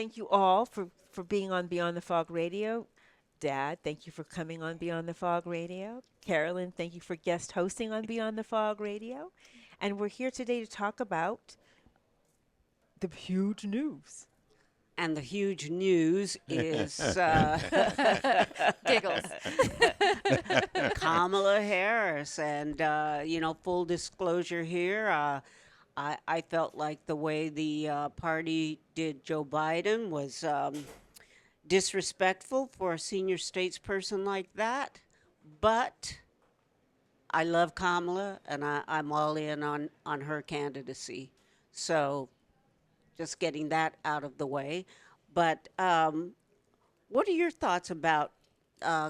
thank you all for being on Beyond the Fog Radio. Dad, thank you for coming on Beyond the Fog Radio. Carolyn, thank you for guest hosting on Beyond the Fog Radio. And we're here today to talk about the huge news. And the huge news is Giggles. Kamala Harris. And, full disclosure here, I felt like the way the party did Joe Biden was disrespectful for a senior statesperson like that. But I love Kamala, and I'm all in on her candidacy. So just getting that out of the way. But what are your thoughts about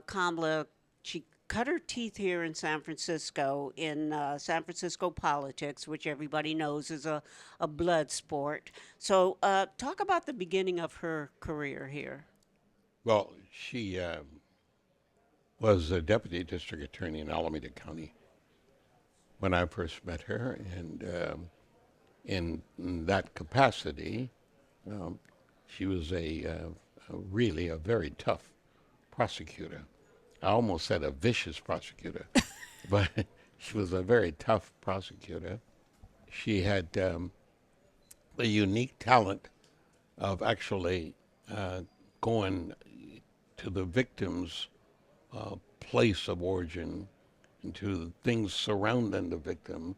Kamala? She cut her teeth here in San Francisco, in San Francisco politics, which everybody knows is a blood sport. So talk about the beginning of her career here. Well, she was a deputy district attorney in Alameda County when I first met her, and in that capacity, she was really a very tough prosecutor. I almost said a vicious prosecutor, but she was a very tough prosecutor. She had the unique talent of actually going to the victim's place of origin and to things surrounding the victim,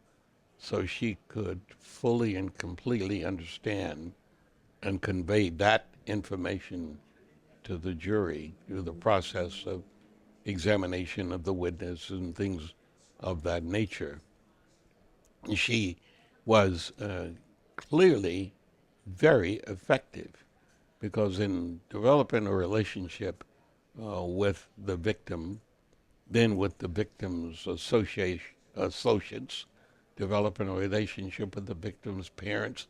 so she could fully and completely understand and convey that information to the jury through the process of examination of the witness and things of that nature. She was clearly very effective, because in developing a relationship with the victim, then with the victim's associates, developing a relationship with the victim's parents,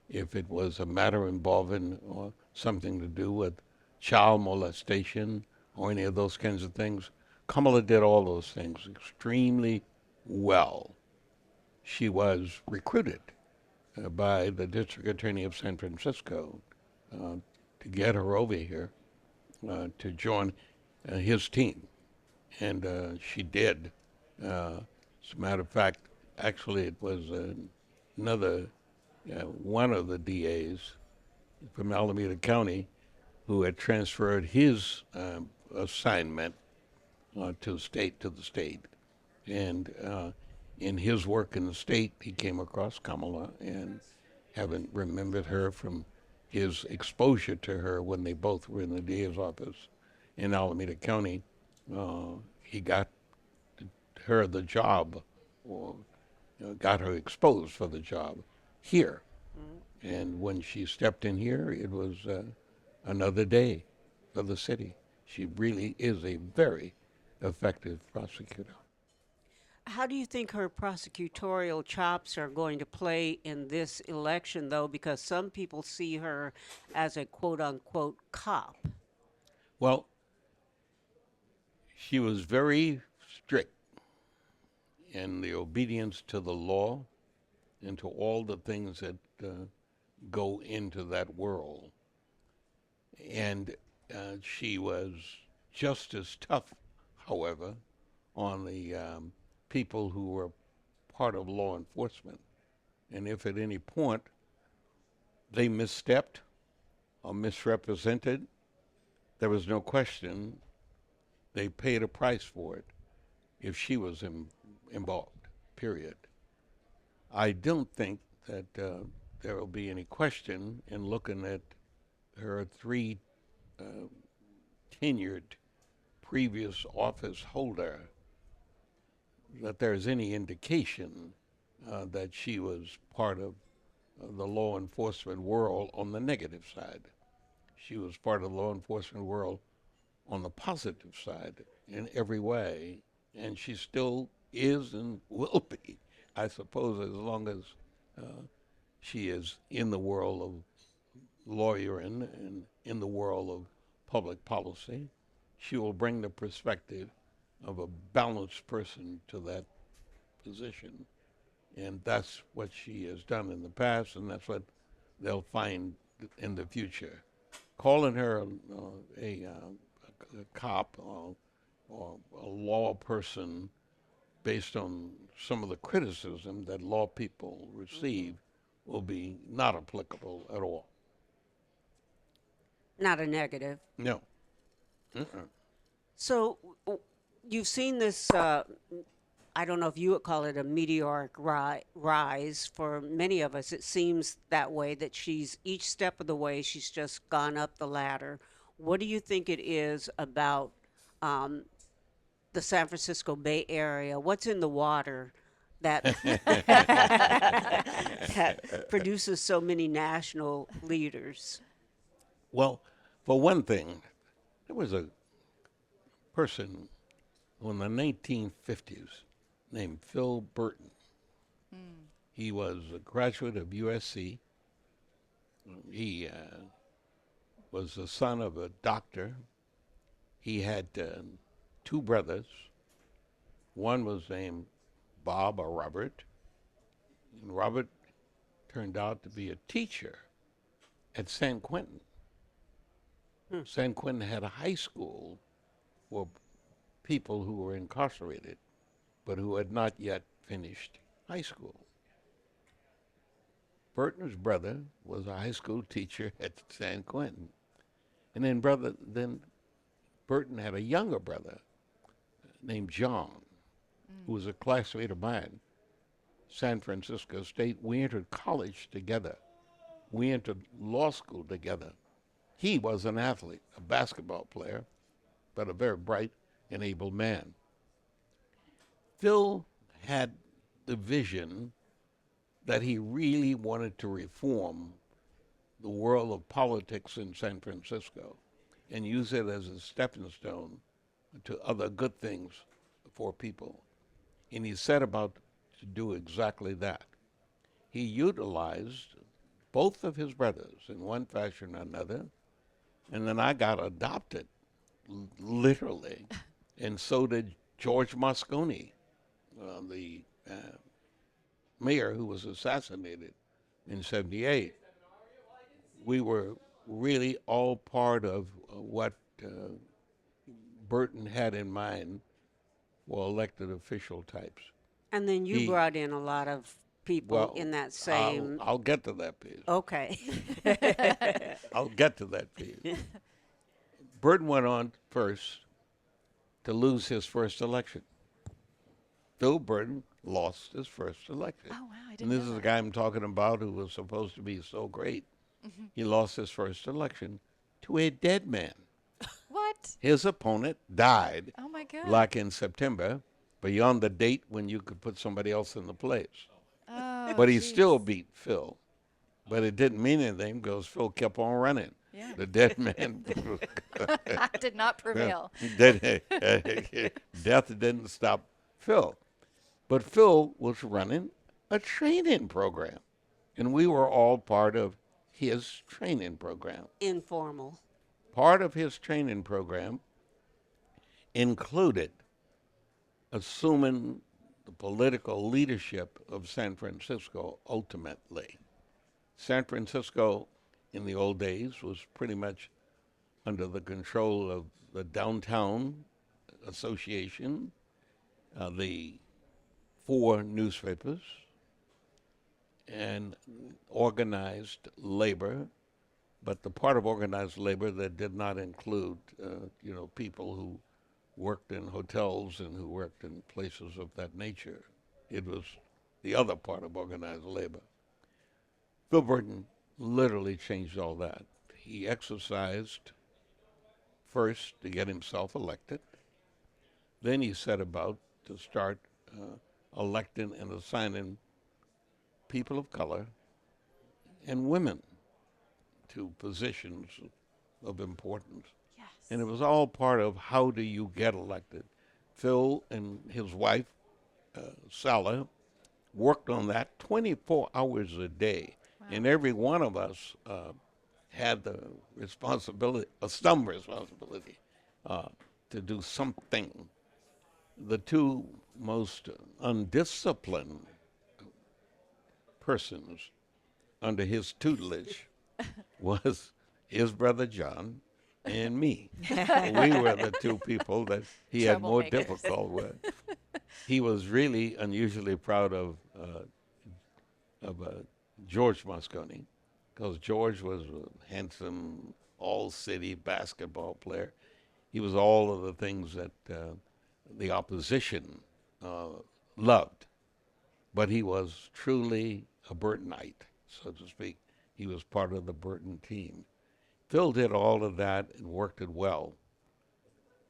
if it was a matter involving or something to do with child molestation or any of those kinds of things. Kamala did all those things extremely well. She was recruited by the district attorney of San Francisco to get her over here to join his team. And she did. As a matter of fact, actually it was one of the DAs from Alameda County who had transferred his assignment to the state. And in his work in the state, he came across Kamala, and having remembered her from his exposure to her when they both were in the DA's office in Alameda County, he got her the job, or got her exposed for the job here. And when she stepped in here, it was another day for the city. She really is a very effective prosecutor. How do you think her prosecutorial chops are going to play in this election, though? Because some people see her as a quote-unquote cop. Well, she was very strict in the obedience to the law and to all the things that go into that world. And she was just as tough, however, on the people who were part of law enforcement. And if at any point they misstepped or misrepresented, there was no question they paid a price for it if she was involved, period. I don't think that there will be any question in looking at her three tenured previous office holder that there's any indication that she was part of the law enforcement world on the negative side. She was part of the law enforcement world on the positive side in every way, and she still is and will be, I suppose, as long as she is in the world of lawyering and in the world of public policy. She will bring the perspective of a balanced person to that position. And that's what she has done in the past, and that's what they'll find in the future. calling her a cop or a law person based on some of the criticism that law people receive will be not applicable at all. Not a negative. No. Uh-uh. So you've seen this, I don't know if you would call it a meteoric rise. For many of us, it seems that way, that she's each step of the way, she's just gone up the ladder. What do you think it is about the San Francisco Bay Area? What's in the water that that produces so many national leaders? Well, for one thing, there was a person in the 1950s named Phil Burton. He was a graduate of USC. He was the son of a doctor. He had two brothers. One was named Bob or Robert, and Robert turned out to be a teacher at San Quentin. San Quentin had a high school for people who were incarcerated, but who had not yet finished high school. Burton's brother was a high school teacher at San Quentin. And then Burton had a younger brother named John, who was a classmate of mine, San Francisco State. We entered college together. We entered law school together. He was an athlete, a basketball player, but a very bright and able man. Phil had the vision that he really wanted to reform the world of politics in San Francisco and use it as a stepping stone to other good things for people. And he set about to do exactly that. He utilized both of his brothers in one fashion or another, and then I got adopted, literally, and so did George Moscone, the mayor who was assassinated in '78. We were really all part of what Burton had in mind for elected official types. And then you He- brought in a lot of people in that same. I'll get to that piece. Okay. I'll get to that piece. Burton went on first to lose his first election. Phil Burton lost his first election. Oh, wow, I And didn't this know is the that. guy I'm talking about who was supposed to be so great. He lost his first election to a dead man. What? His opponent died, Oh my God. like in September, beyond the date when you could put somebody else in the place. Oh, But he geez. still beat Phil. But it didn't mean anything because Phil kept on running. Yeah. The dead man. did not prevail. Death didn't stop Phil. But Phil was running a training program. And we were all part of his training program. Informal. Part of his training program included assuming the political leadership of San Francisco ultimately. San Francisco in the old days was pretty much under the control of the Downtown Association, the 4 newspapers, and organized labor, but the part of organized labor that did not include, people who worked in hotels and who worked in places of that nature. It was the other part of organized labor. Phil Burton literally changed all that. He exercised first to get himself elected. Then he set about to start electing and assigning people of color and women to positions of importance. Yes. And it was all part of how do you get elected. Phil and his wife, Sala, worked on that 24 hours a day. Wow. And every one of us had the responsibility, some responsibility, to do something. The 2 most undisciplined persons under his tutelage was his brother John, and me. We were the two people that he had more Troublemakers. difficult with. He was really unusually proud of George Moscone, because George was a handsome, all-city basketball player. He was all of the things that the opposition loved, but he was truly a Burtonite, so to speak. He was part of the Burton team. Phil did all of that and worked it well.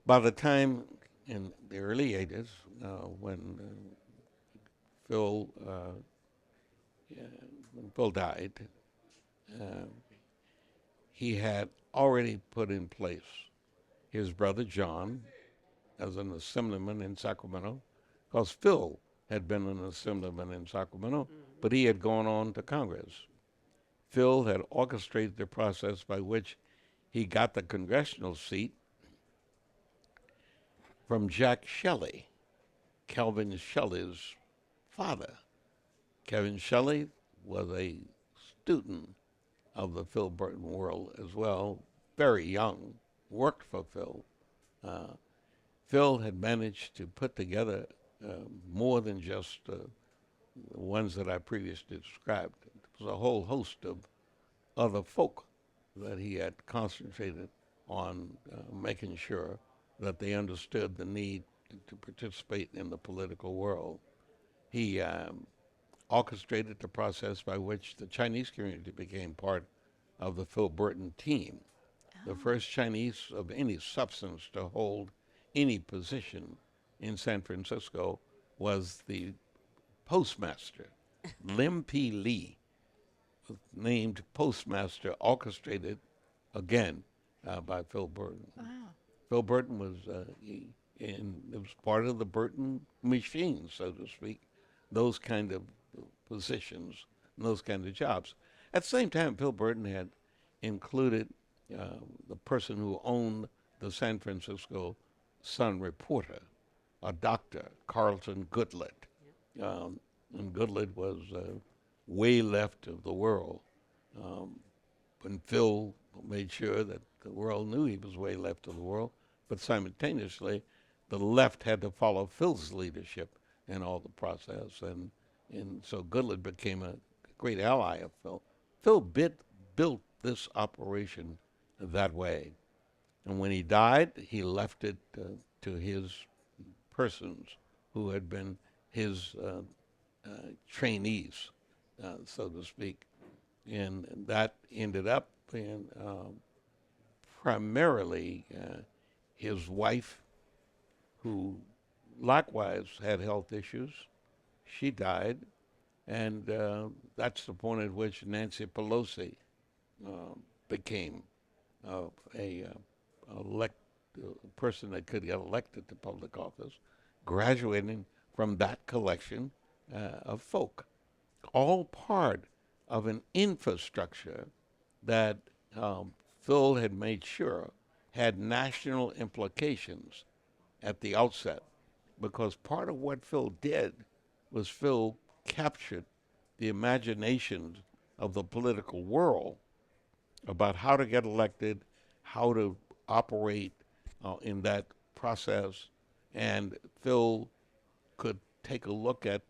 By the time in the early 80s, when Phil when Phil died, he had already put in place his brother John as an assemblyman in Sacramento, because Phil had been an assemblyman in Sacramento, but he had gone on to Congress. Phil had orchestrated the process by which he got the congressional seat from Jack Shelley, Calvin Shelley's father. Calvin Shelley was a student of the Phil Burton world as well, very young, worked for Phil. Phil had managed to put together more than just the ones that I previously described. It was a whole host of other folk that he had concentrated on making sure that they understood the need to participate in the political world. He orchestrated the process by which the Chinese community became part of the Phil Burton team. The first Chinese of any substance to hold any position in San Francisco was the postmaster. Lim P. Lee was named postmaster, orchestrated again by Phil Burton. Wow. Phil Burton was, it was part of the Burton machine, so to speak, those kind of positions and those kind of jobs. At the same time, Phil Burton had included the person who owned the San Francisco Sun-Reporter, a doctor, Carlton Goodlett. And Goodlett was way left of the world. When Phil made sure that the world knew he was way left of the world, but simultaneously, the left had to follow Phil's leadership in all the process, and so Goodlett became a great ally of Phil. Phil built this operation that way, and when he died, he left it to his persons who had been his trainees, so to speak, and that ended up in primarily his wife, who likewise had health issues. She died, and that's the point at which Nancy Pelosi became a person that could get elected to public office, graduating from that collection of folk, all part of an infrastructure that Phil had made sure had national implications at the outset, because part of what Phil did was Phil captured the imaginations of the political world about how to get elected, how to operate in that process, and Phil could take a look at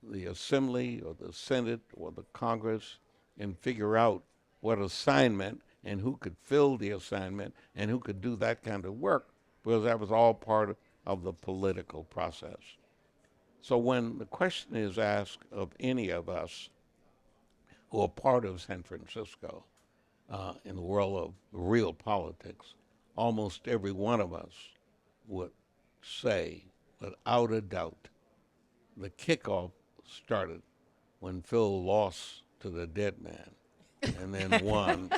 the Assembly or the Senate or the Congress and figure out what assignment and who could fill the assignment and who could do that kind of work, because that was all part of the political process. So when the question is asked of any of us who are part of San Francisco in the world of real politics, almost every one of us would say, without a doubt, the kickoff started when Phil lost to the dead man and then won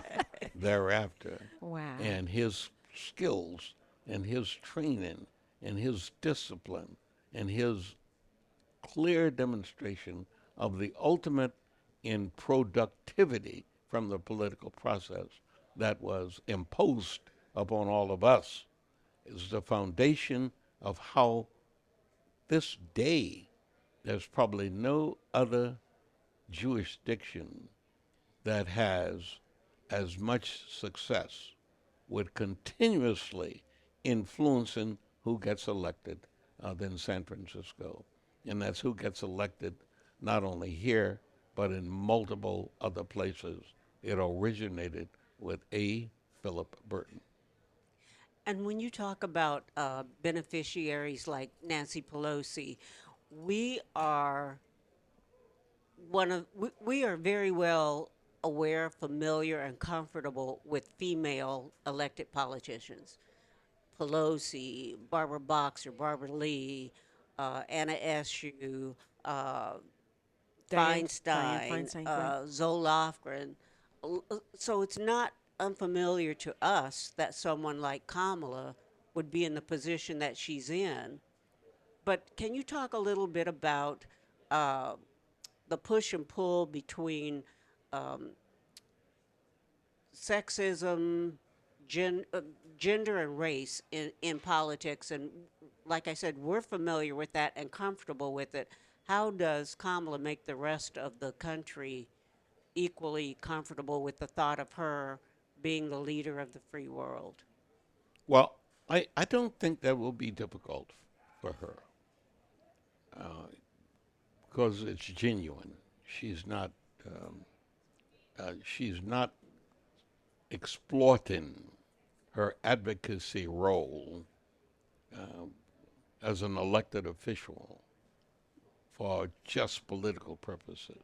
thereafter. Wow. And his skills and his training and his discipline and his clear demonstration of the ultimate in productivity from the political process that was imposed upon all of us is the foundation of how this day there's probably no other jurisdiction that has as much success with continuously influencing who gets elected than San Francisco. And that's who gets elected not only here, but in multiple other places. It originated with A. Philip Burton. And when you talk about beneficiaries like Nancy Pelosi, we are we are very well aware, familiar, and comfortable with female elected politicians. Pelosi, Barbara Boxer, Barbara Lee, Anna Eshoo, uh, Diane Feinstein, Feinstein, right? Zoe Lofgren. So it's not unfamiliar to us that someone like Kamala would be in the position that she's in. But can you talk a little bit about uh, the push and pull between um, sexism, gen, uh, gender, and race in politics? And like I said, we're familiar with that and comfortable with it. How does Kamala make the rest of the country equally comfortable with the thought of her being the leader of the free world? Well, I don't think that will be difficult for her because it's genuine. She's not exploiting her advocacy role uh, as an elected official for just political purposes.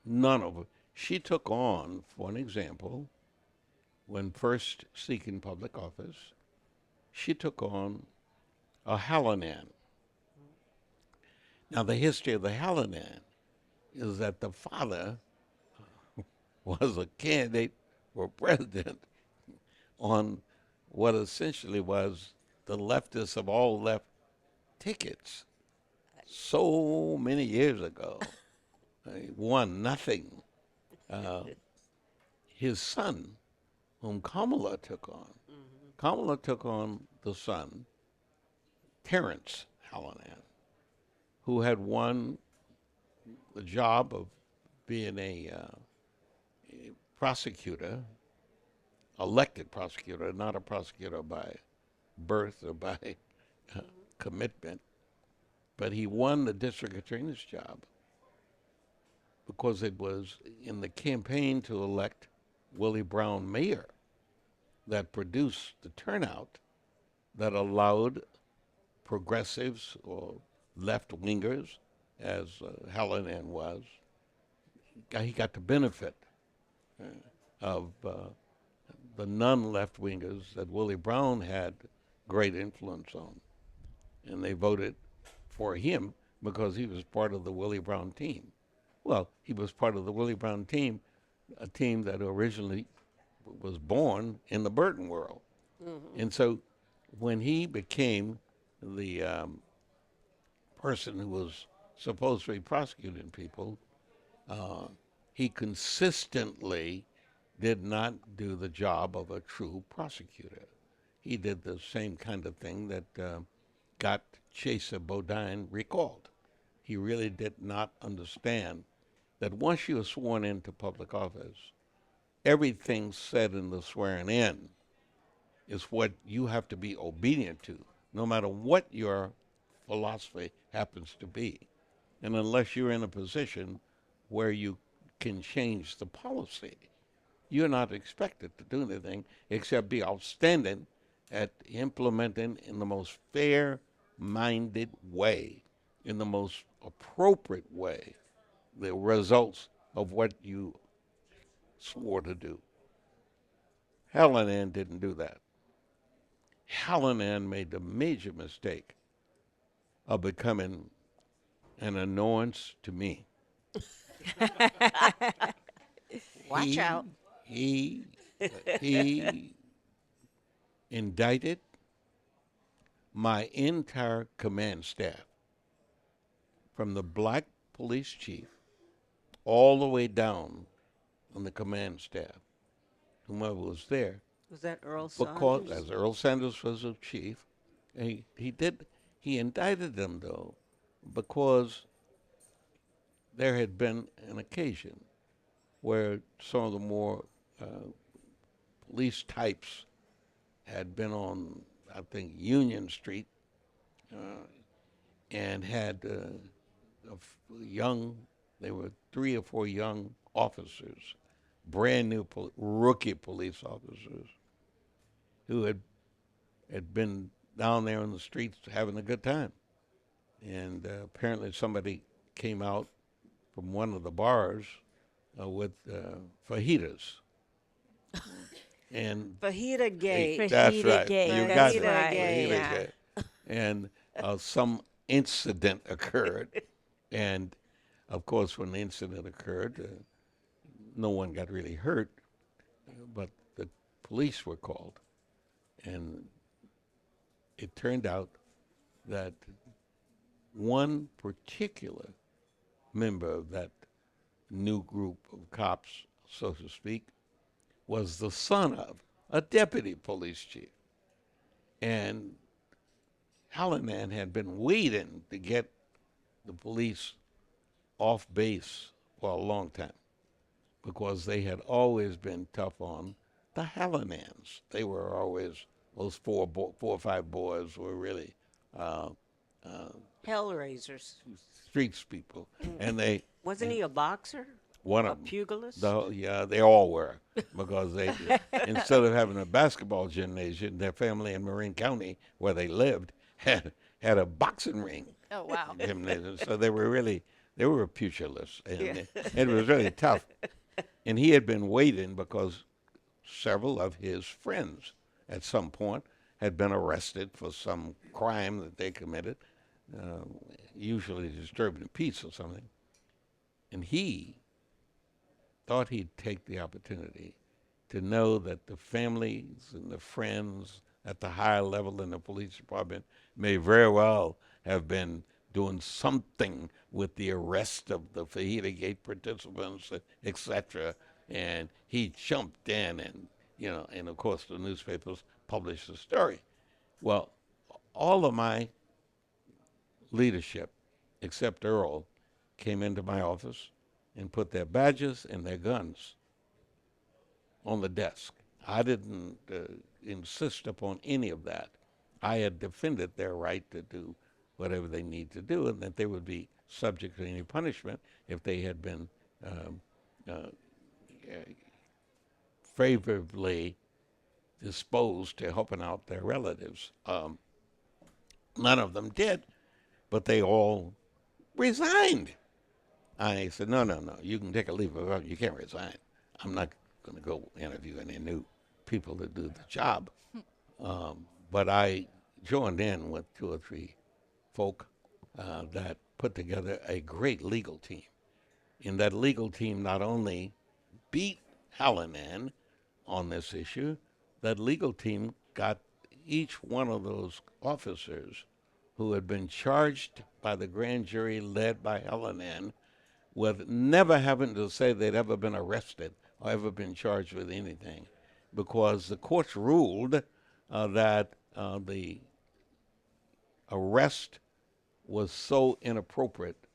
None of it. She took on, for an example, when first seeking public office, she took on a Hallinan. Now, the history of the Hallinan is that the father was a candidate for president on what essentially was the leftist of all left tickets so many years ago. He won nothing. Uh, his son, whom Kamala took on, Kamala took on the son, Terrence Hallinan, who had won the job of being a prosecutor, elected prosecutor, not a prosecutor by birth or by commitment, but he won the district attorney's job because it was in the campaign to elect Willie Brown mayor that produced the turnout that allowed progressives or left-wingers, as Hallinan was, he got the benefit of the non-left-wingers that Willie Brown had great influence on. And they voted for him because he was part of the Willie Brown team. Well, he was part of the Willie Brown team, a team that originally was born in the Burton world. And so when he became the person who was supposed to be prosecuting people, he consistently did not do the job of a true prosecutor. He did the same kind of thing that got Chesa Bodine recalled. He really did not understand that once you are sworn into public office, everything said in the swearing in is what you have to be obedient to, no matter what your philosophy happens to be. And unless you're in a position where you can change the policy, you're not expected to do anything except be outstanding at implementing in the most fair-minded way, in the most appropriate way, the results of what you swore to do. Hallinan didn't do that. Hallinan made the major mistake of becoming an annoyance to me. Watch out. He indicted my entire command staff, from the black police chief all the way down on the command staff, whomever was there, Was that Earl because Saunders? as Earl Sanders was the chief, he indicted them though because there had been an occasion where some of the more police types had been on, I think, Union Street, and had there were 3 or 4 young officers, brand new rookie police officers, who had been down there on the streets having a good time. And apparently somebody came out from one of the bars with fajitas. And Fajita Gate. that's Fajita right. Gate, You that's got it. right, Fajita yeah. Gate. And some incident occurred. And, of course, when the incident occurred, no one got really hurt, but the police were called. And it turned out that one particular member of that new group of cops, so to speak, was the son of a deputy police chief. And Hallinan had been waiting to get the police off base for a long time because they had always been tough on the Hallinans. They were always, those 4 or 5 boys were really Hellraisers. streets people. And they, Wasn't he a boxer? one A of them, pugilist? yeah, they all were, because they, instead of having a basketball gymnasium, their family in Marin County, where they lived, had a boxing ring Oh, wow. gymnasium. So they were pugilists, and Yeah. it was really tough. And he had been waiting because several of his friends at some point had been arrested for some crime that they committed, usually disturbing the peace or something. And he thought he'd take the opportunity to know that the families and the friends at the higher level in the police department may very well have been doing something with the arrest of the Fajita Gate participants, etc. And he jumped in, and and of course the newspapers published the story. Well, all of my leadership, except Earl, came into my office and put their badges and their guns on the desk. I didn't insist upon any of that. I had defended their right to do whatever they need to do, and that they would be subject to any punishment if they had been favorably disposed to helping out their relatives. None of them did, but they all resigned. I said, no, you can take a leave of absence. You can't resign. I'm not going to go interview any new people to do the job. But I joined in with 2 or 3 folk that put together a great legal team. And that legal team not only beat Hallinan on this issue, that legal team got each one of those officers who had been charged by the grand jury led by Hallinan with never having to say they'd ever been arrested or ever been charged with anything, because the courts ruled that the arrest was so inappropriate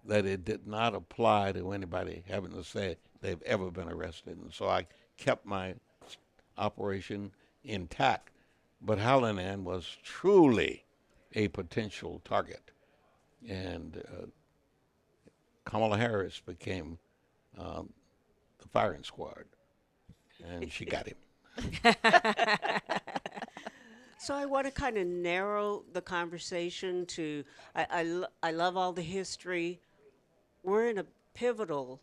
that it did not apply to anybody having to say they've ever been arrested. And so I kept my operation intact. But Hallinan was truly a potential target. And Kamala Harris became the firing squad, and she got him. So I want to kind of narrow the conversation to, I love all the history. We're in a pivotal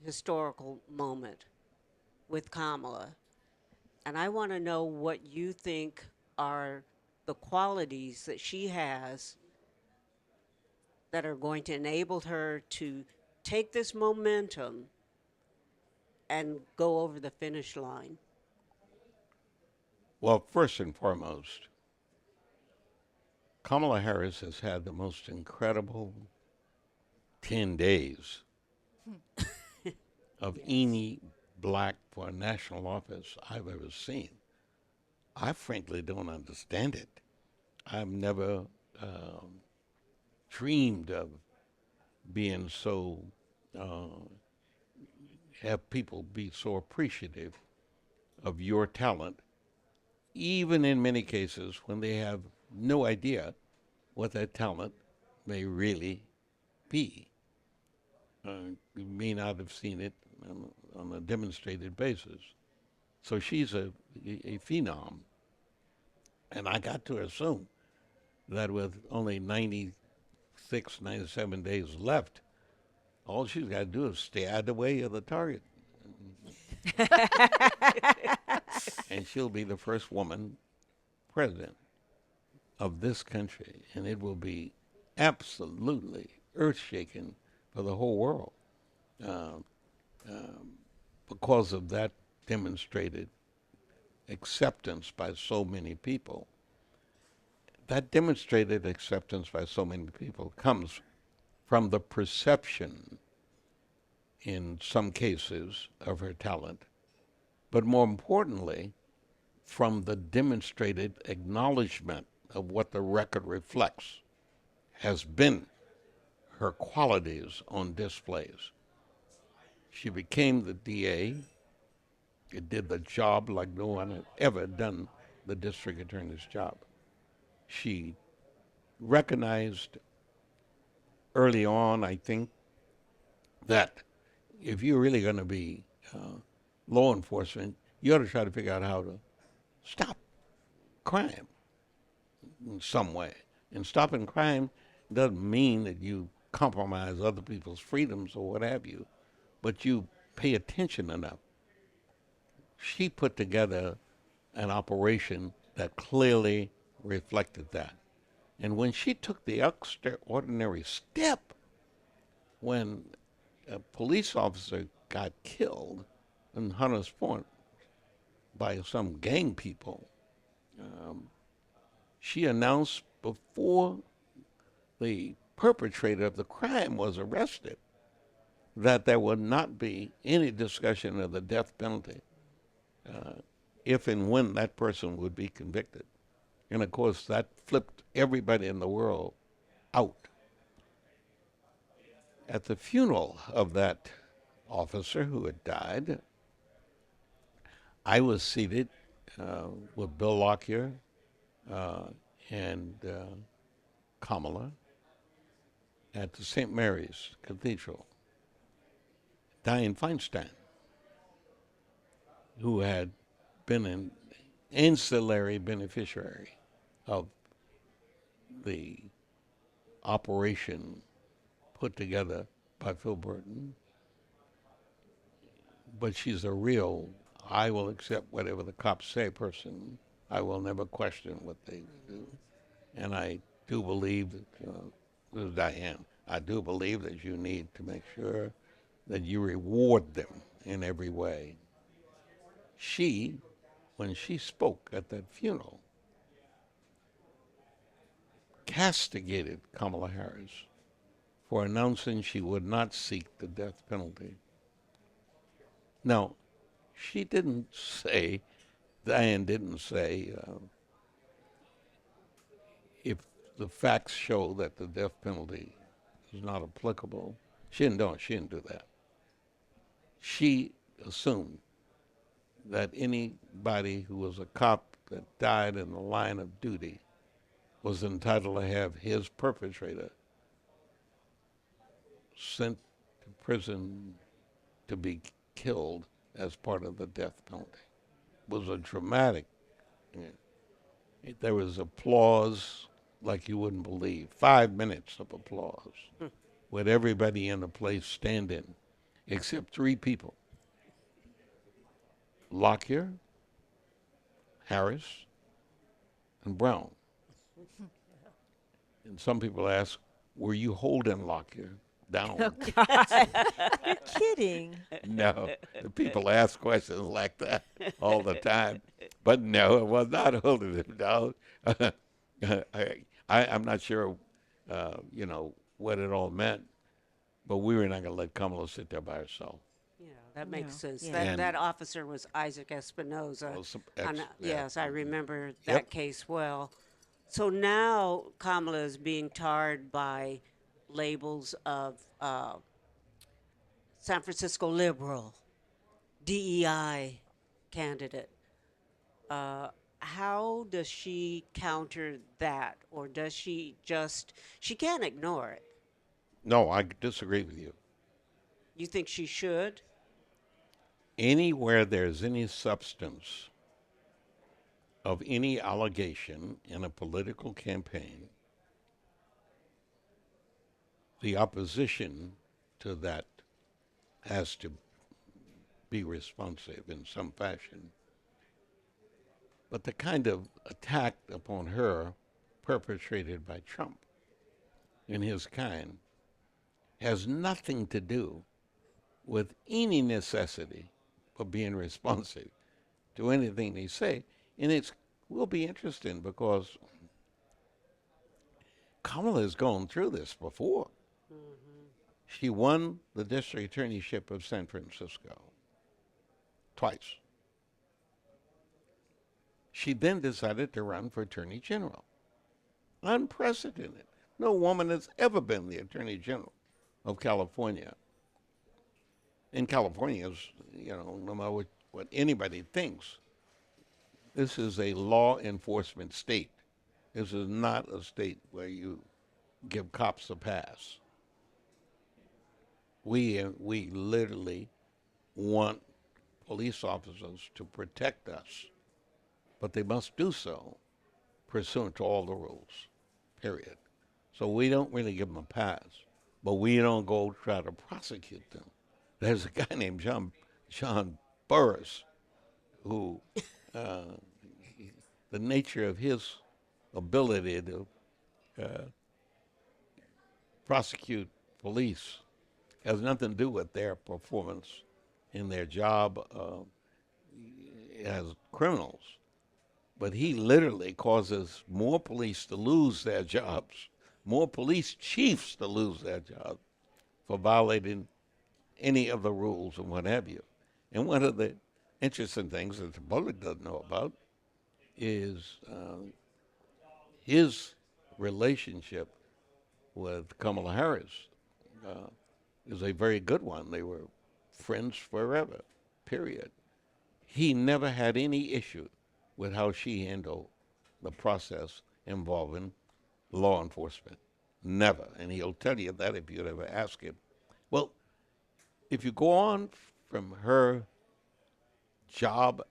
historical moment with Kamala. And I want to know what you think are the qualities that she has that are going to enable her to take this momentum and go over the finish line. Well, first and foremost, Kamala Harris has had the most incredible 10 days of any black for a national office I've ever seen. I frankly don't understand it. I've never dreamed of being so have people be so appreciative of your talent, even in many cases when they have no idea what that talent may really be. You may not have seen it on a demonstrated basis. So she's a phenom. And I got to assume that with only 96, 97 days left, all she's got to do is stay out of the way of the target. And she'll be the first woman president of this country. And it will be absolutely earth-shaking for the whole world because of that demonstrated acceptance by so many people. That demonstrated acceptance by so many people comes from the perception, in some cases, of her talent, but more importantly, from the demonstrated acknowledgement of what the record reflects has been her qualities on displays. She became the DA. It did the job like no one had ever done the district attorney's job. She recognized early on, I think, that if you're really going to be law enforcement, you ought to try to figure out how to stop crime in some way. And stopping crime doesn't mean that you compromise other people's freedoms or what have you, but you pay attention enough. She put together an operation that clearly reflected that. And when she took the extraordinary step, when a police officer got killed in Hunters Point by some gang people, she announced before the perpetrator of the crime was arrested that there would not be any discussion of the death penalty if and when that person would be convicted. And of course, that flipped everybody in the world out. At the funeral of that officer who had died, I was seated with Bill Lockyer and Kamala at the St. Mary's Cathedral. Dianne Feinstein, who had been an ancillary beneficiary of the operation put together by Phil Burton, but she's a real, I will accept whatever the cops say person. I will never question what they do. And I do believe that, this is Dianne, I do believe that you need to make sure that you reward them in every way. She, when she spoke at that funeral, castigated Kamala Harris for announcing she would not seek the death penalty. Now, she didn't say, Dianne didn't say, if the facts show that the death penalty is not applicable. She didn't do that. She assumed that anybody who was a cop that died in the line of duty was entitled to have his perpetrator sent to prison to be killed as part of the death penalty. It was a dramatic, there was applause like you wouldn't believe. 5 minutes of applause with everybody in the place standing except 3 people. Lockyer, Harris, and Brown. And some people ask, were you holding Lockyer down? Oh, God. You're kidding. No, the people ask questions like that all the time. But no, it was not holding him down. I'm not sure, what it all meant, but we were not going to let Kamala sit there by herself. Yeah, that makes sense. Yeah. That officer was Isaac Espinoza. Yes, I remember that Yep. case well. So now Kamala is being tarred by labels of San Francisco liberal. DEI candidate. How does she counter that, or does she just, she can't ignore it? No, I disagree with you. You think she should? Anywhere there's any substance of any allegation in a political campaign, the opposition to that has to be responsive in some fashion. But the kind of attack upon her perpetrated by Trump and his kind has nothing to do with any necessity for being responsive to anything they say. And it will be interesting because Kamala has gone through this before. She won the district attorneyship of San Francisco twice. She then decided to run for attorney general. Unprecedented. No woman has ever been the attorney general of California. And California is, no matter what anybody thinks, this is a law enforcement state. This is not a state where you give cops a pass. We literally want police officers to protect us, but they must do so pursuant to all the rules, period. So we don't really give them a pass, but we don't go try to prosecute them. There's a guy named John Burris who, the nature of his ability to prosecute police has nothing to do with their performance in their job as criminals. But he literally causes more police to lose their jobs, more police chiefs to lose their jobs for violating any of the rules and what have you. And one of the interesting things that the public doesn't know about is his relationship with Kamala Harris is a very good one. They were friends forever, period. He never had any issue with how she handled the process involving law enforcement. Never. And he'll tell you that if you'd ever ask him. Well, if you go on from her job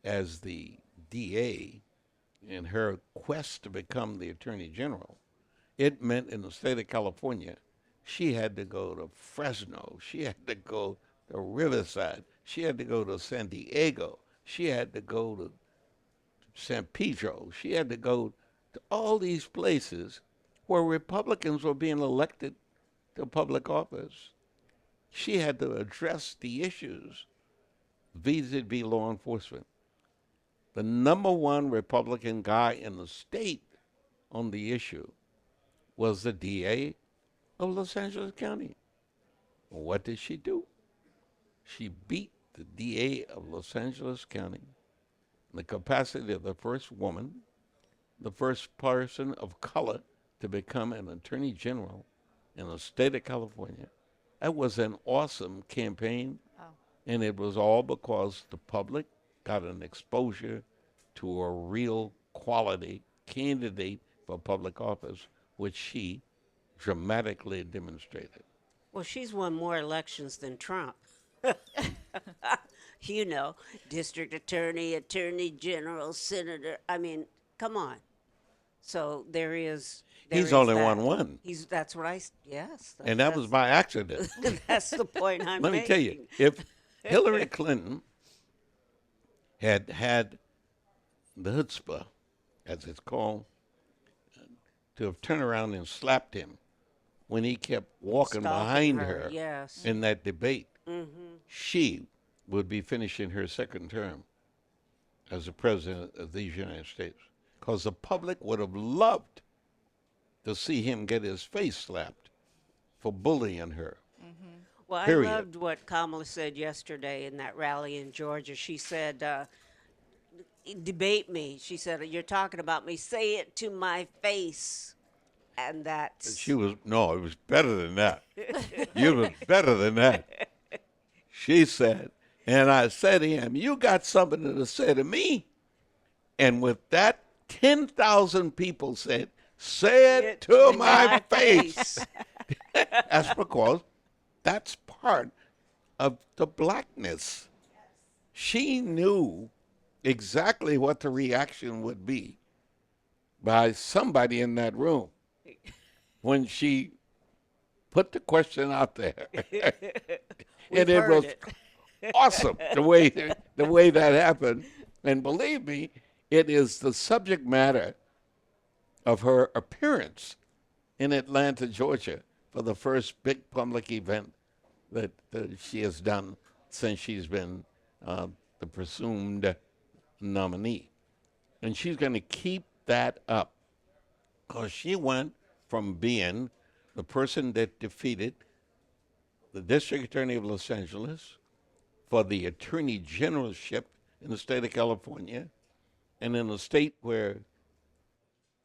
as the DA and her quest to become the Attorney General, it meant in the state of California, she had to go to Fresno. She had to go to Riverside. She had to go to San Diego. She had to go to San Pedro. She had to go to all these places where Republicans were being elected to public office. She had to address the issues vis-a-vis law enforcement. The number one Republican guy in the state on the issue was the DA of Los Angeles County. What did she do? She beat the DA of Los Angeles County in the capacity of the first woman, the first person of color to become an attorney general in the state of California. That was an awesome campaign, and it was all because the public got an exposure to a real quality candidate for public office, which she dramatically demonstrated. Well, she's won more elections than Trump. District attorney, attorney general, senator. I mean, come on. So there is. He's only won one. That's what yes. And that was by accident. That's the point I'm Let me making. tell you, if Hillary Clinton had the chutzpah, as it's called, to have turned around and slapped him when he kept walking Stalking behind her, her yes. in that debate, she would be finishing her second term as the president of these United States, because the public would have loved to see him get his face slapped for bullying her. Well, Period. I loved what Kamala said yesterday in that rally in Georgia. She said, debate me. She said, you're talking about me. Say it to my face. And that's... It was better than that. You was better than that. She said, And I said to him, you got something to say to me? And with that, 10,000 people said, say it to my face. That's because that's part of the blackness. She knew exactly what the reaction would be by somebody in that room when she put the question out there. And it was awesome the way that happened. And believe me, it is the subject matter of her appearance in Atlanta, Georgia, for the first big public event that she has done since she's been the presumed nominee. And she's going to keep that up because she went from being the person that defeated the district attorney of Los Angeles for the attorney generalship in the state of California, and in a state where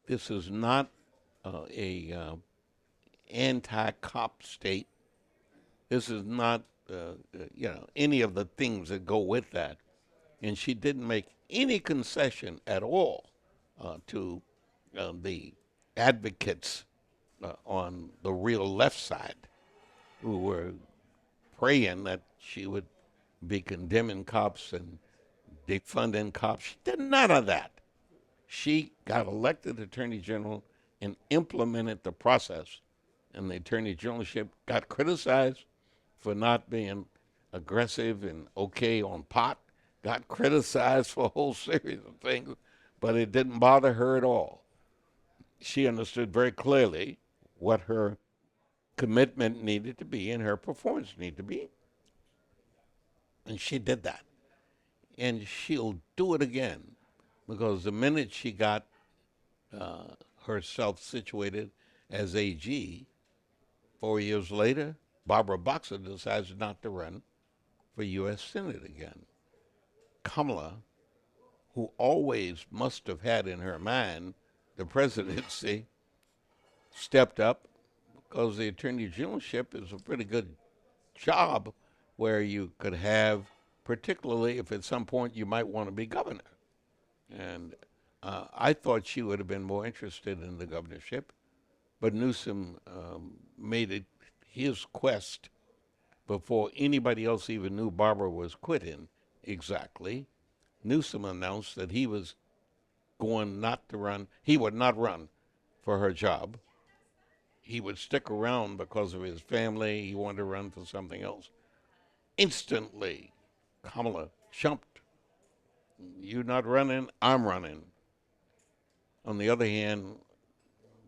this is not a anti-cop state. This is not, any of the things that go with that. And she didn't make any concession at all to the advocates on the real left side who were praying that she would be condemning cops and defunding cops. She did none of that. She got elected Attorney General and implemented the process. And the Attorney Generalship got criticized for not being aggressive and okay on pot, got criticized for a whole series of things, but it didn't bother her at all. She understood very clearly what her commitment needed to be and her performance needed to be. And she did that. And she'll do it again because the minute she got herself situated as AG, 4 years later, Barbara Boxer decides not to run for U.S. Senate again. Kamala, who always must have had in her mind the presidency, stepped up because the attorney generalship is a pretty good job where you could have, particularly if at some point you might want to be governor. And I thought she would have been more interested in the governorship, but Newsom made it his quest before anybody else even knew Barbara was quitting exactly. Newsom announced that he was going not to run. He would not run for her job. He would stick around because of his family. He wanted to run for something else. Instantly, Kamala jumped. You're not running, I'm running. On the other hand,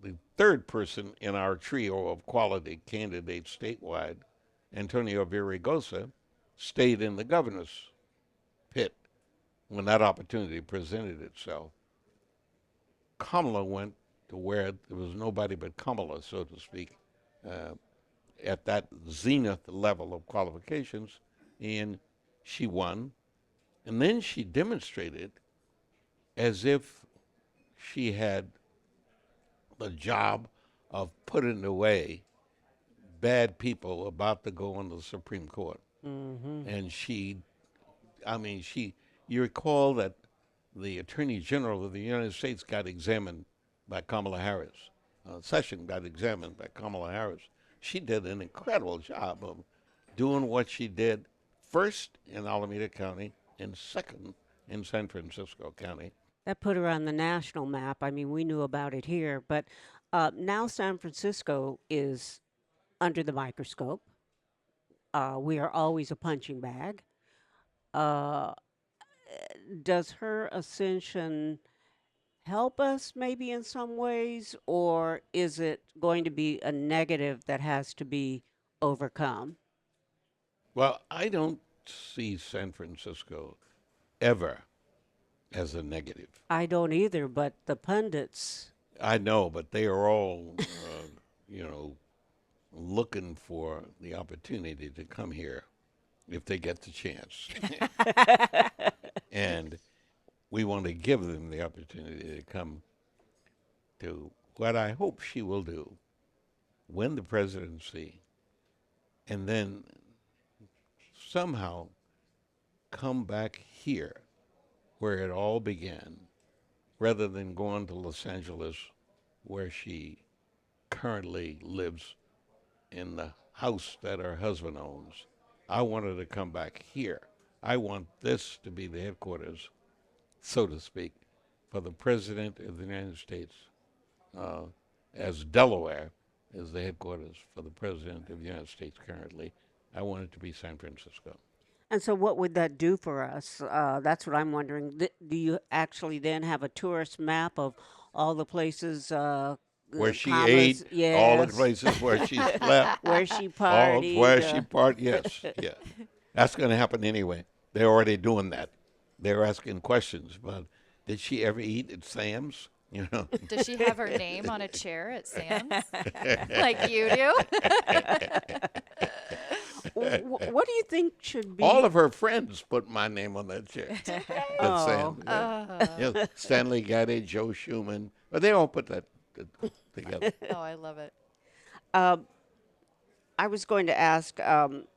the third person in our trio of quality candidates statewide, Antonio Villaraigosa, stayed in the governor's pit when that opportunity presented itself. Kamala went to where there was nobody but Kamala, so to speak, at that zenith level of qualifications, and she won. And then she demonstrated as if she had the job of putting away bad people about to go on the Supreme Court. Mm-hmm. And you recall that the Attorney General of the United States got examined by Kamala Harris. Session got examined by Kamala Harris. She did an incredible job of doing what she did first in Alameda County and second in San Francisco County. That put her on the national map. I mean, we knew about it here, but now San Francisco is under the microscope. We are always a punching bag. Does her ascension help us maybe in some ways, or is it going to be a negative that has to be overcome? Well, I don't see San Francisco ever as a negative. I don't either, but the pundits. I know, but they are all, looking for the opportunity to come here if they get the chance. And we want to give them the opportunity to come to what I hope she will do, win the presidency, and then somehow come back here where it all began rather than going to Los Angeles where she currently lives in the house that her husband owns. I want her to come back here. I want this to be the headquarters, so to speak, for the President of the United States, as Delaware is the headquarters for the President of the United States currently. I want it to be San Francisco. And so, what would that do for us? That's what I'm wondering. Do you actually then have a tourist map of all the places Where she Kamala's- ate, all the yes, places where she slept, where she all partied? where she partied. Yes, yeah. That's going to happen anyway. They're already doing that. They're asking questions about, did she ever eat at Sam's? You know, Does she have her name on a chair at Sam's? Like you do? What do you think should be? all of her friends put my name on that chair. At Oh. Sam's. Yeah, Stanley Gaddy, Joe Schumann, but they all put that together. Oh, I love it. I was going to ask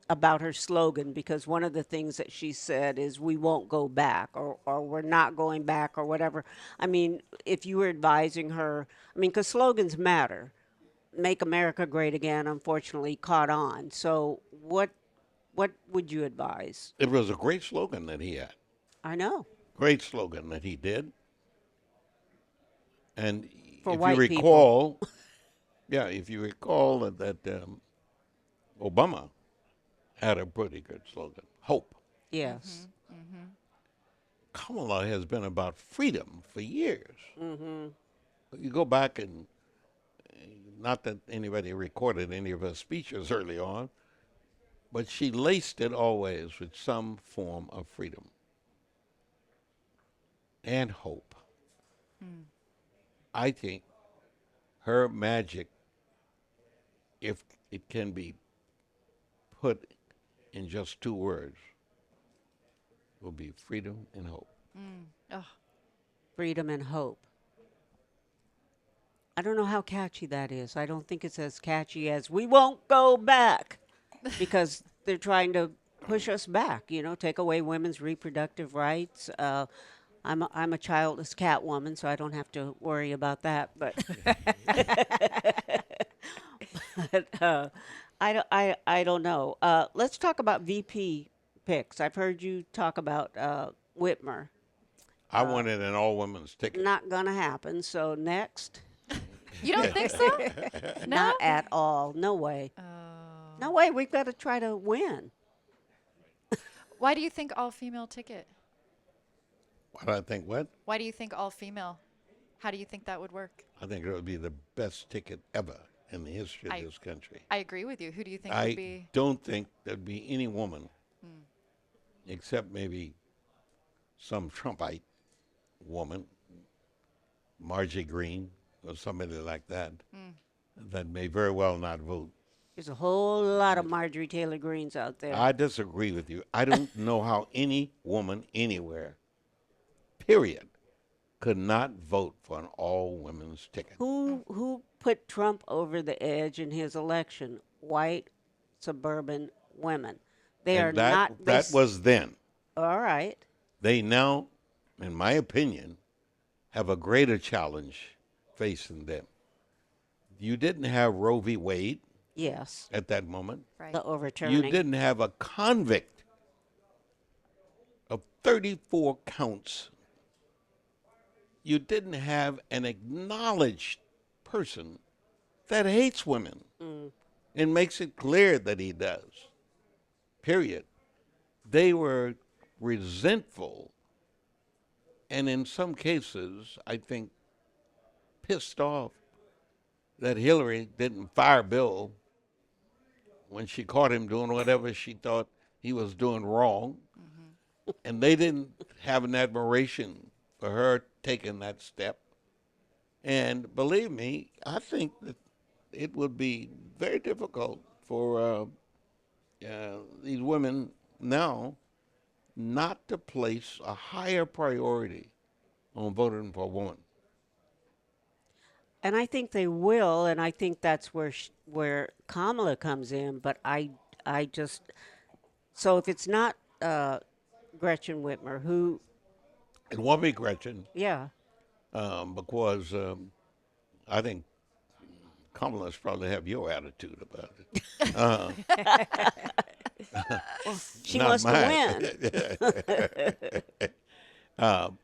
about her slogan, because one of the things that she said is "we won't go back" or "we're not going back" or whatever. I mean, if you were advising her, I mean, because slogans matter. "Make America Great Again," unfortunately, caught on. So, what would you advise? It was a great slogan that he had. I know. Great slogan that he did. And For if white you people. recall, if you recall that Obama had a pretty good slogan, hope. Yes. Kamala has been about freedom for years. You go back and, not that anybody recorded any of her speeches early on, but she laced it always with some form of freedom and hope. I think her magic, if it can be put in just two words, will be freedom and hope. Oh, Freedom and hope. I don't know how catchy that is. I don't think it's as catchy as "we won't go back," because they're trying to push us back, take away women's reproductive rights. I'm a childless Catwoman, so I don't have to worry about that. But, I don't know. Let's talk about VP picks. I've heard you talk about Whitmer. I wanted an all-women's ticket. Not gonna happen. So next. you don't think so? No? Not at all. No way. No way. We've got to try to win. Why do you think all-female ticket? What I think, what? Why do you think all-female? How do you think that would work? I think it would be the best ticket ever in the history of this country. I agree with you. Who do you think would I be? don't think there'd be any woman, except maybe some Trumpite woman, Margie Green or somebody like that, that may very well not vote. There's a whole lot of Marjorie Taylor Greens out there. I disagree with you. I don't know how any woman anywhere, period, could not vote for an all-women's ticket. Who put Trump over the edge in his election? White suburban women. They And are that, not. that was then. All right. They now, in my opinion, have a greater challenge facing them. You didn't have Roe v. Wade Yes. at that moment. Right. The overturning. You didn't have a convict of 34 counts. You didn't have an acknowledged person that hates women and makes it clear that he does. Period. They were resentful and in some cases, I think, pissed off that Hillary didn't fire Bill when she caught him doing whatever she thought he was doing wrong. And they didn't have an admiration for her taking that step. And believe me, I think that it would be very difficult for these women now not to place a higher priority on voting for a woman. And I think they will, and I think that's where Kamala comes in. But I just, so if it's not Gretchen Whitmer, who, It won't be Gretchen yeah, because I think Kamala's probably have your attitude about it. she Not wants to mine. win.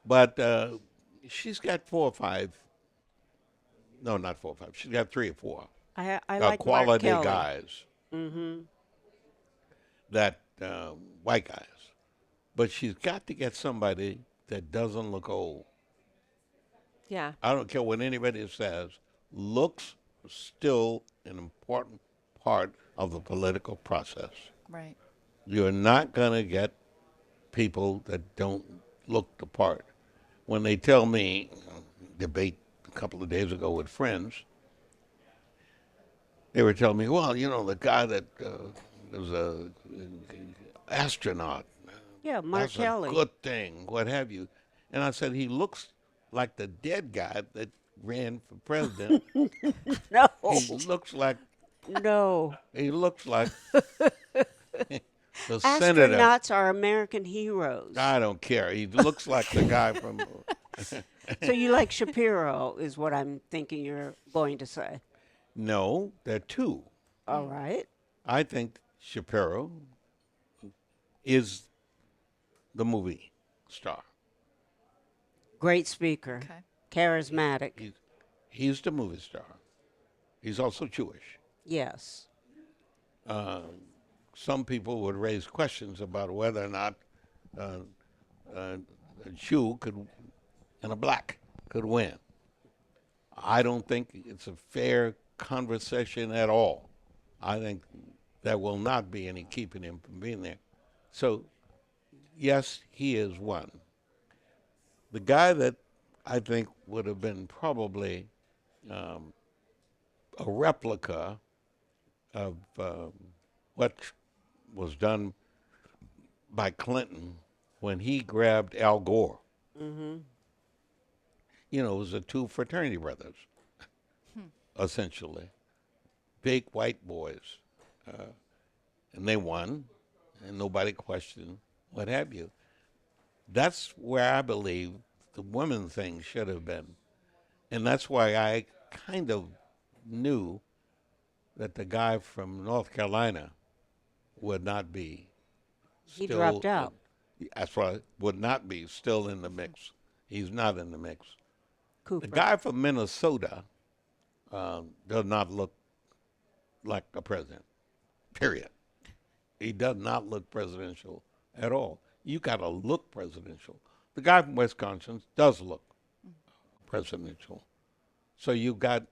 But she's got 4 or 5. No, not 4 or 5. She's got 3 or 4 I like Mark quality Kelly. guys. That white guys. But she's got to get somebody that doesn't look old. Yeah. I don't care what anybody says. Looks still an important part of the political process. Right. You're not going to get people that don't look the part. When they tell me, debate a couple of days ago with friends, they were telling me, well, you know, the guy that was a astronaut, Yeah, Mark that's Kelly. a good thing, what have you. And I said, he looks like the dead guy that ran for president. No, He looks like no. the senator. Astronauts are American heroes. I don't care. He looks like the guy from. So you like Shapiro, is what I'm thinking you're going to say. No, there are 2. All right. I think Shapiro is the movie star. Great speaker. Okay. Charismatic. He's the movie star. He's also Jewish. Yes. Some people would raise questions about whether or not a Jew could and a black could win. I don't think it's a fair conversation at all. I think there will not be any keeping him from being there. So, yes, he is one. The guy that I think would have been probably a replica of what was done by Clinton when he grabbed Al Gore. Mm-hmm. You know, it was the 2 fraternity brothers, essentially. Big white boys. And they won, and nobody questioned what have you. That's where I believe the women thing should have been. And that's why I kind of knew that the guy from North Carolina would not be. He dropped out. That's right, would not be still in the mix. He's not in the mix. Cooper. The guy from Minnesota does not look like a president, period. He does not look presidential at all. You got to look presidential. The guy from Wisconsin does look presidential. So you've got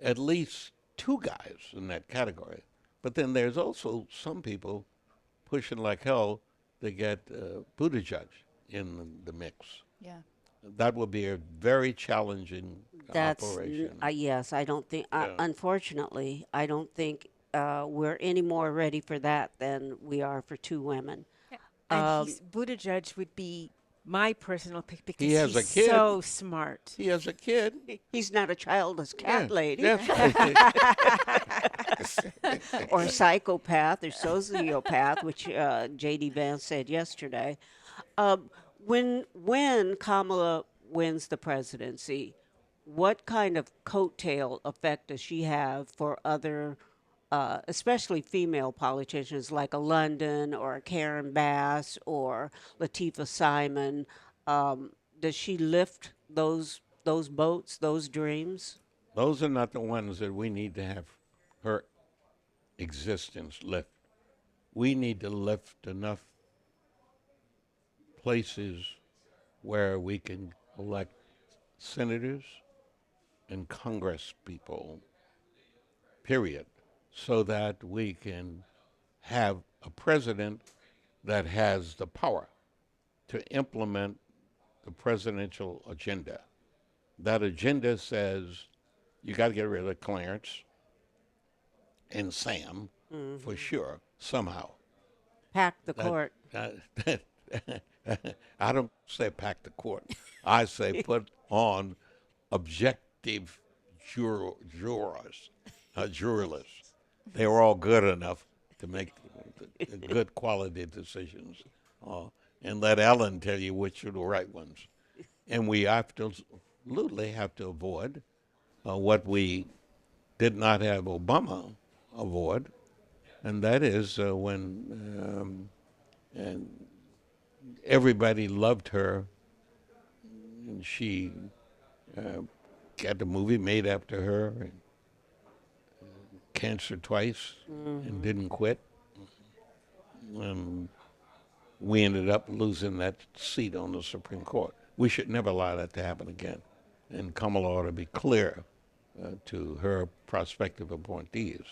at least 2 guys in that category. But then there's also some people pushing like hell to get Buttigieg in the mix. Yeah. That would be a very challenging That's operation. yes. I don't think. Unfortunately, I don't think we're any more ready for that than we are for 2 women. And Buttigieg would be my personal pick because He has he's a kid. so smart. He has a kid. He's not a childless cat lady That's right. or a psychopath or sociopath, which J.D. Vance said yesterday. When Kamala wins the presidency, what kind of coattail effect does she have for other, especially female politicians like a London or a Karen Bass or Latifah Simon? Does she lift those boats, those dreams? Those are not the ones that we need to have her existence lift. We need to lift enough places where we can elect senators and Congress people, period, so that we can have a president that has the power to implement the presidential agenda. That agenda says you got to get rid of Clarence and Sam for sure, somehow. Pack the court. I don't say pack the court. I say put on objective jurors. They were all good enough to make good quality decisions. and let Ellen tell you which are the right ones. And we absolutely have to avoid what we did not have Obama avoid, and that is when and everybody loved her, and she got the movie made after her, and cancer twice, and didn't quit. And we ended up losing that seat on the Supreme Court. We should never allow that to happen again. And Kamala ought to be clear to her prospective appointees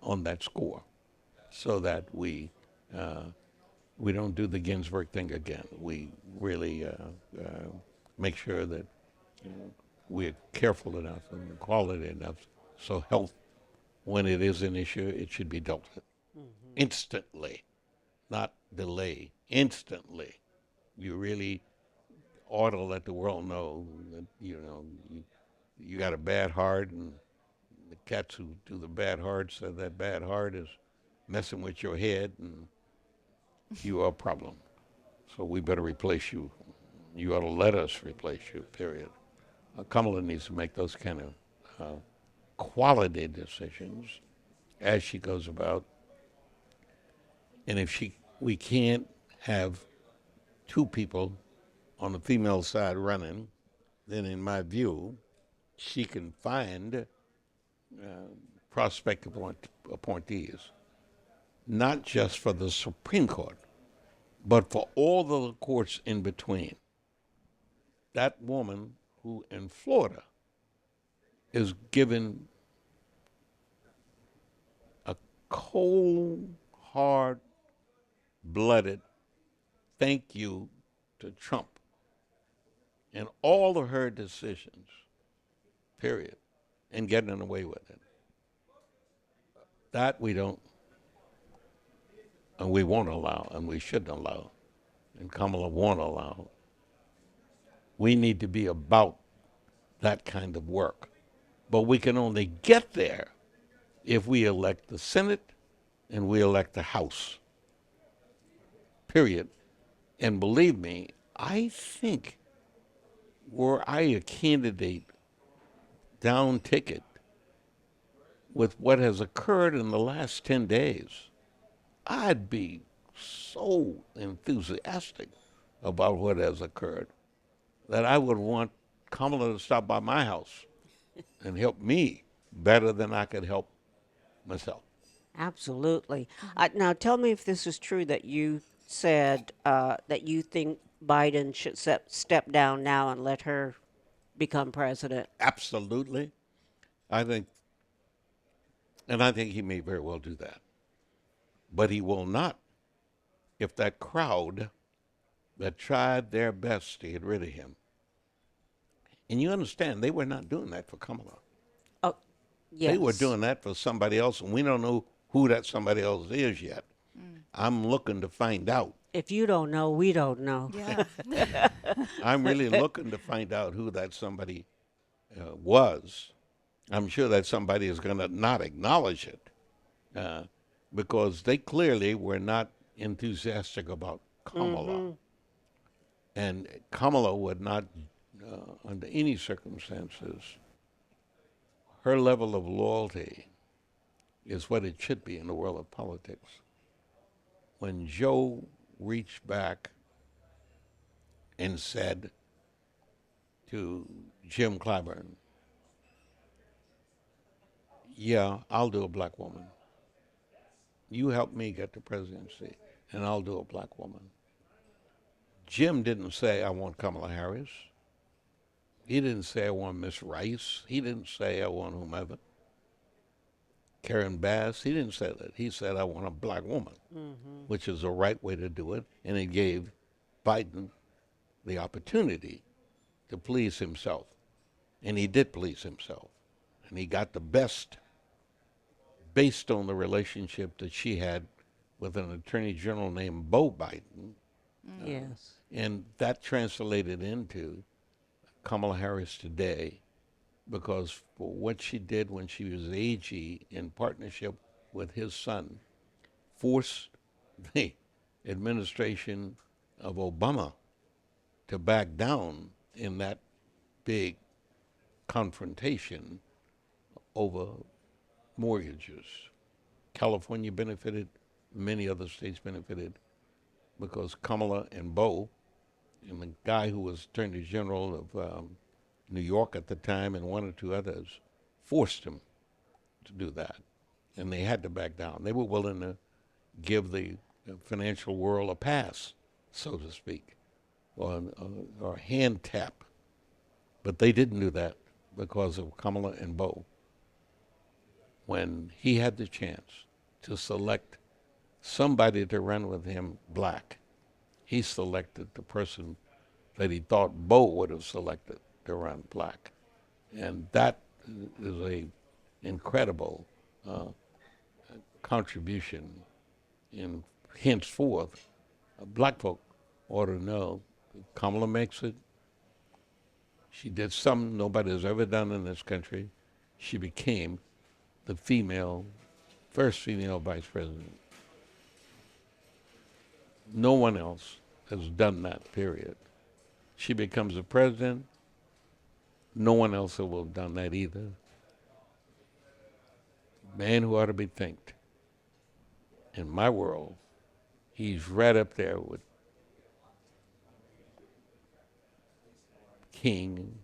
on that score, so that we don't do the Ginsburg thing again. We really make sure that we're careful enough and quality enough so health, when it is an issue, it should be dealt with instantly, not delay, instantly. You really ought to let the world know that, you got a bad heart, and the cats who do the bad heart said that bad heart is messing with your head, and you are a problem. So we better replace you. You ought to let us replace you, period. Kamala needs to make those kind of quality decisions as she goes about. And if we can't have two people on the female side running, then in my view, she can find prospective appointees, not just for the Supreme Court, but for all the courts in between. That woman who in Florida is given a cold, hard-blooded thank you to Trump in all of her decisions, period, and getting away with it. That we don't, and we won't allow, and we shouldn't allow, and Kamala won't allow. We need to be about that kind of work. But we can only get there if we elect the Senate and we elect the House, period. And believe me, I think were I a candidate down ticket with what has occurred in the last 10 days, I'd be so enthusiastic about what has occurred that I would want Kamala to stop by my house and help me better than I could help myself. Absolutely. Now, tell me if this is true that you said that you think Biden should step down now and let her become president. Absolutely. I think he may very well do that. But he will not if that crowd that tried their best to get rid of him. And you understand, they were not doing that for Kamala. Oh, yes. They were doing that for somebody else, and we don't know who that somebody else is yet. I'm looking to find out. If you don't know, we don't know. Yeah. I'm really looking to find out who that somebody was. I'm sure that somebody is going to not acknowledge it because they clearly were not enthusiastic about Kamala. And Kamala would not, under any circumstances, her level of loyalty is what it should be in the world of politics. When Joe reached back and said to Jim Clyburn, yeah, I'll do a black woman. You help me get the presidency, and I'll do a black woman. Jim didn't say, I want Kamala Harris. He didn't say, I want Miss Rice. He didn't say, I want whomever. Karen Bass, he didn't say that. He said, I want a black woman, which is the right way to do it. And it gave Biden the opportunity to please himself. And he did please himself. And he got the best based on the relationship that she had with an attorney general named Bo Biden. Yes. And that translated into Kamala Harris today, because for what she did when she was AG in partnership with his son, forced the administration of Obama to back down in that big confrontation over mortgages. California benefited, many other states benefited, because Kamala and Bo, and the guy who was Attorney General of New York at the time, and one or two others, forced him to do that. And they had to back down. They were willing to give the financial world a pass, so to speak, or a hand tap. But they didn't do that because of Kamala and Bo. When he had the chance to select somebody to run with him black, he selected the person that he thought Bo would have selected to run black. And that is a incredible contribution. And henceforth, black folk ought to know Kamala makes it. She did something nobody has ever done in this country. She became the first female vice president. No one else has done that, period. She becomes the president. No one else will have done that either. Man who ought to be thanked. In my world, he's right up there with King.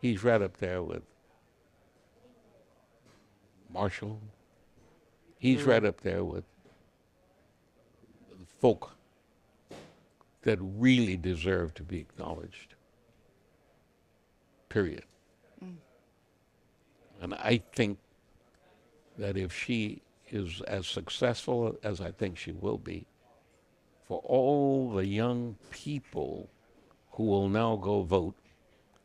He's right up there with Marshall. He's right up there with folk that really deserve to be acknowledged. Period. And I think that if she is as successful as I think she will be, for all the young people who will now go vote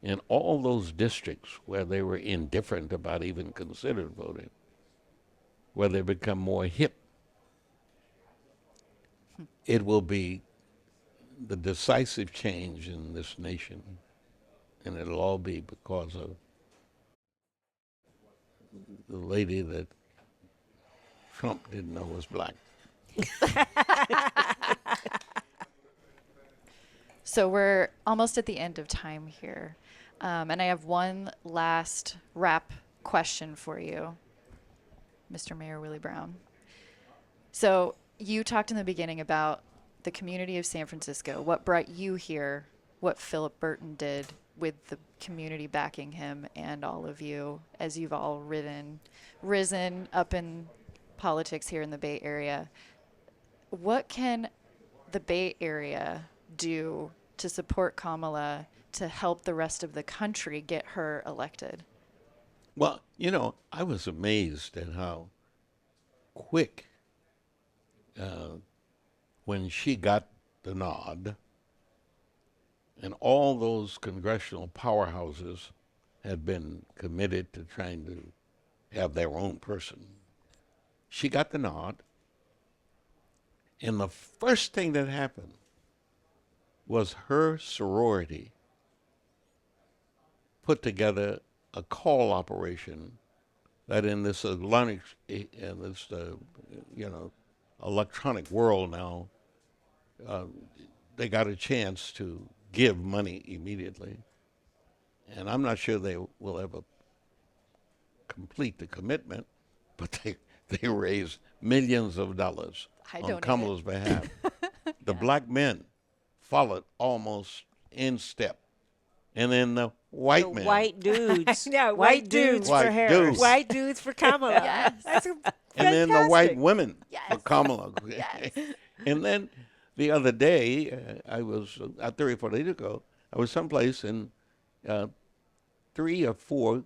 in all those districts where they were indifferent about even considered voting, where they become more hip, it will be the decisive change in this nation, and it'll all be because of the lady that Trump didn't know was black. So we're almost at the end of time here. And I have one last wrap question for you, Mr. Mayor Willie Brown. So you talked in the beginning about the community of San Francisco, what brought you here, what Philip Burton did with the community backing him, and all of you as you've all risen up in politics here in the Bay Area. What can the Bay Area do to support Kamala to help the rest of the country get her elected? Well, I was amazed at how quick, when she got the nod, and all those congressional powerhouses had been committed to trying to have their own person. She got the nod, and the first thing that happened was her sorority put together a call operation that in this electronic world now, they got a chance to give money immediately. And I'm not sure they will ever complete the commitment, but they raised millions of dollars on Kamala's behalf. The black men followed almost in step. And then the white men. White dudes. No, white dudes White for Harris. dudes. White dudes for Kamala. Yes. That's And then the white women for Yes. Kamala. Yes. And then the other day, I was, 3 or 4 days ago, I was someplace and 3 or 4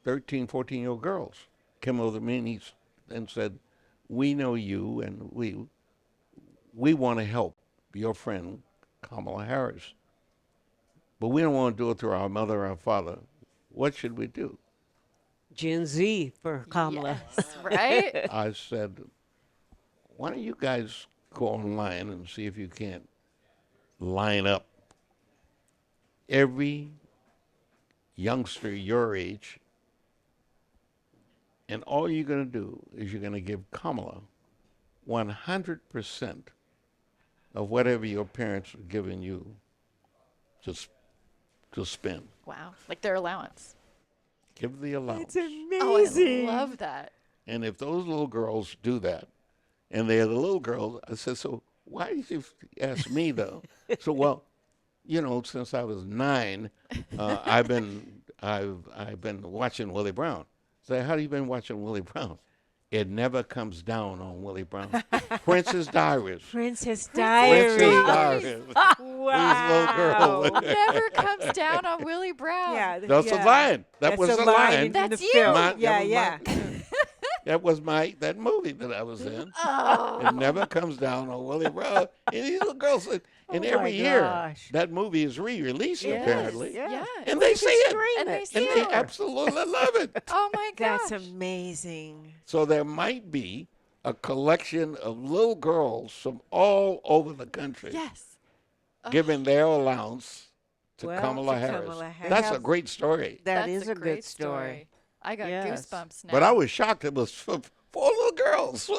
13, 14-year-old girls came over to me and said, we know you and we want to help your friend Kamala Harris. But we don't want to do it through our mother or our father. What should we do? Gen Z for Kamala. Yes, right? I said, why don't you guys go online and see if you can't line up every youngster your age, and all you're going to do is you're going to give Kamala 100% of whatever your parents are giving you to spend. Wow. Like their allowance. Give the allowance. It's Oh, amazing. I love that. And if those little girls do that, and they're the little girls, I said, so why did you ask me though? So well, since I was 9, I've been watching Willie Brown. So how have you been watching Willie Brown? It never comes down on Willie Brown. Princess Diaries. Princess Diaries. Princess Diaries. Wow. These little girls. Never comes down on Willie Brown. Yeah, That's yeah. a line. That That's was a a line line. in That's the you. film. My- Yeah, that was yeah. That was that movie that I was in. Oh. It never comes down on Willie Brown. And these little girls, and Oh my every year gosh. that movie is re-released Yes. apparently, Yeah. and they see it, And they see and they it. absolutely love it. Oh my gosh. That's amazing. So there might be a collection of little girls from all over the country Yes. giving their allowance to Well, Kamala to Harris. Kamala Harris. That's a Have- great story. That That's is a good great story. I got Yes. goosebumps now. But I was shocked it was for 4 little girls.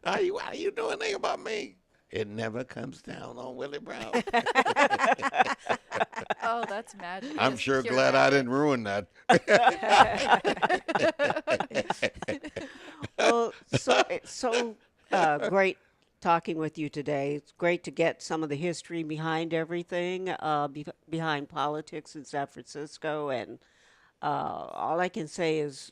How you know anything about me? It never comes down on Willie Brown. Oh, that's magic. I'm That's sure pure glad I magic. didn't ruin that. Well, it's so great talking with you today. It's great to get some of the history behind everything, behind politics in San Francisco. And all I can say is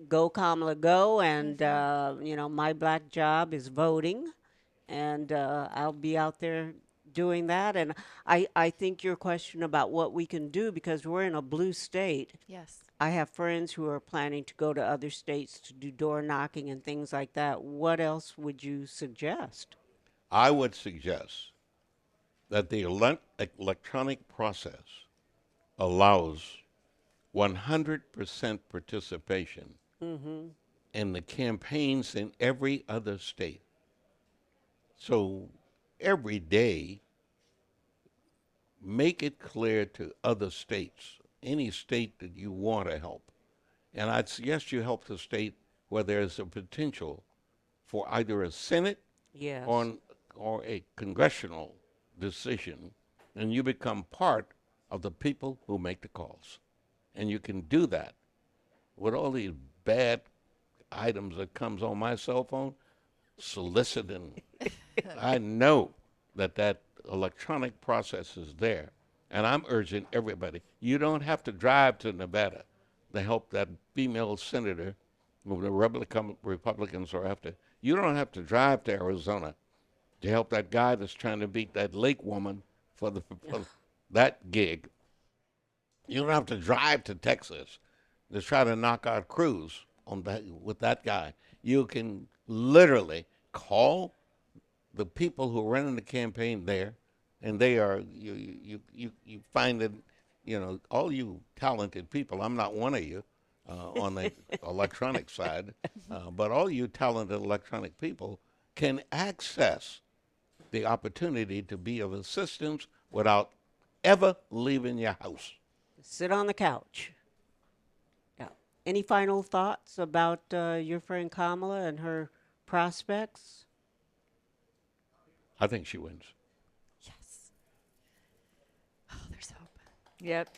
go, Kamala, go. And, my black job is voting. And I'll be out there doing that. And I think your question about what we can do, because we're in a blue state, Yes. I have friends who are planning to go to other states to do door knocking and things like that. What else would you suggest? I would suggest that the electronic process allows 100% participation in the campaigns in every other state. So every day, make it clear to other states, any state that you want to help. And I'd suggest you help the state where there's a potential for either a Senate Yes. or a congressional decision, and you become part of the people who make the calls. And you can do that with all these bad items that comes on my cell phone, soliciting. I know that electronic process is there, and I'm urging everybody, you don't have to drive to Nevada to help that female senator who the Republicans are after. You don't have to drive to Arizona to help that guy that's trying to beat that Lake woman for that gig. You don't have to drive to Texas to try to knock out Cruz with that guy. You can literally call the people who are running the campaign there, and they are you find that all you talented people. I'm not one of you on the electronic side, but all you talented electronic people can access the opportunity to be of assistance without ever leaving your house. Sit on the couch. Yeah. Any final thoughts about your friend Kamala and her prospects? I think she wins. Yes. Oh, there's hope. Yep.